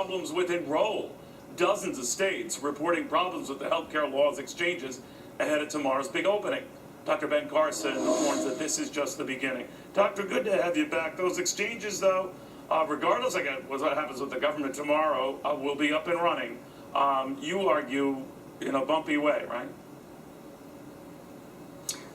problems with enroll. Dozens of states reporting problems with the healthcare laws exchanges ahead of tomorrow's big opening. Dr. Ben Carson warns that this is just the beginning. Doctor, good to have you back. Those exchanges, though, regardless of what happens with the government tomorrow, will be up and running. You argue in a bumpy way, right?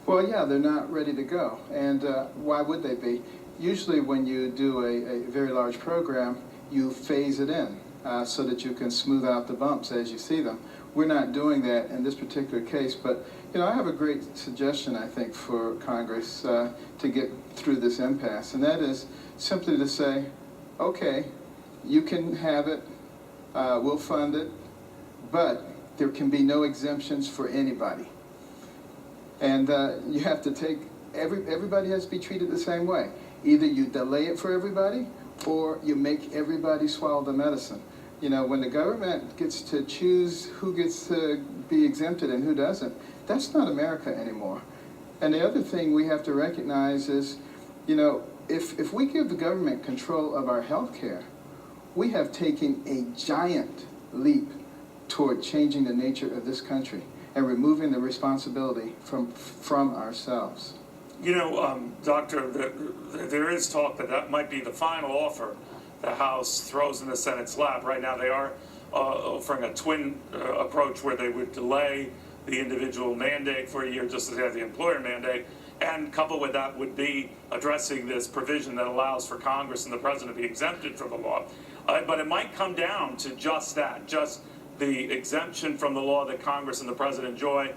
Well, yeah, they're not ready to go. And why would they be? Usually when you do a very large program, you phase it in so that you can smooth out the bumps as you see them. We're not doing that in this particular case, but I have a great suggestion, I think, for Congress to get through this impasse, and that is simply to say, okay, you can have it, we'll fund it, but there can be no exemptions for anybody. And you have to take, everybody has to be treated the same way. Either you delay it for everybody, or you make everybody swallow the medicine. When the government gets to choose who gets to be exempted and who doesn't, that's not America anymore. And the other thing we have to recognize is, if we give the government control of our health care, we have taken a giant leap toward changing the nature of this country and removing the responsibility from ourselves. Doctor, there is talk that might be the final offer the House throws in the Senate's lap. Right now they are offering a twin approach where they would delay the individual mandate for a year just as they have the employer mandate, and coupled with that would be addressing this provision that allows for Congress and the President to be exempted from the law. But it might come down to just that, just the exemption from the law that Congress and the President enjoy.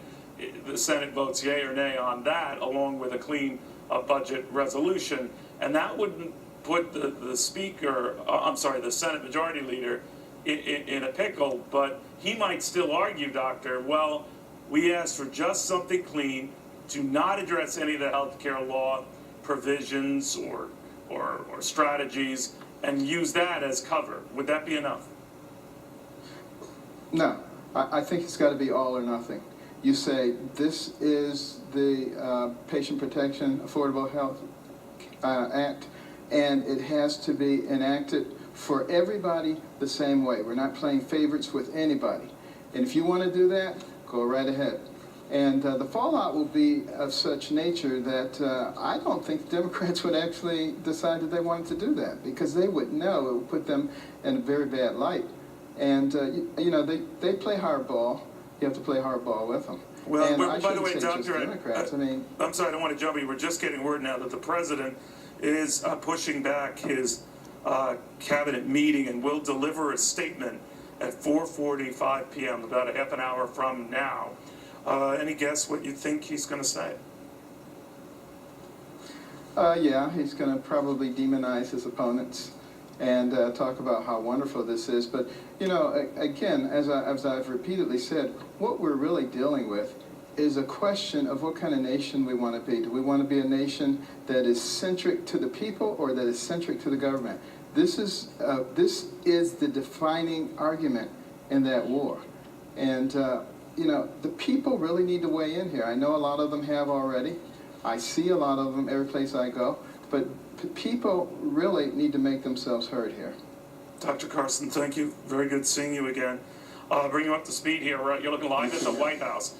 The Senate votes yea or nay on that, along with a clean budget resolution, and that wouldn't put the Senate Majority Leader in a pickle, but he might still argue, Doctor, well, we asked for just something clean, to not address any of the health care law provisions or strategies, and use that as cover. Would that be enough? No, I think it's got to be all or nothing. You say, this is the Patient Protection Affordable Health Act, and it has to be enacted for everybody the same way. We're not playing favorites with anybody. And if you want to do that, go right ahead. And the fallout will be of such nature that I don't think the Democrats would actually decide that they wanted to do that, because they would know it would put them in a very bad light. And, they play hardball. You have to play hardball with them. Well, by the way, Doctor, I'm sorry, I don't want to jump in. We're just getting word now that the President is pushing back his cabinet meeting and will deliver a statement at 4:45 p.m., about a half an hour from now. Any guess what you think he's going to say? Yeah, he's going to probably demonize his opponents and talk about how wonderful this is. But, again, as I've repeatedly said, what we're really dealing with is a question of what kind of nation we want to be. Do we want to be a nation that is centric to the people or that is centric to the government? This is the defining argument in that war. And, the people really need to weigh in here. I know a lot of them have already. I see a lot of them every place I go. But people really need to make themselves heard here. Dr. Carson, thank you. Very good seeing you again. Bring you up to speed here. You're looking live at the White House.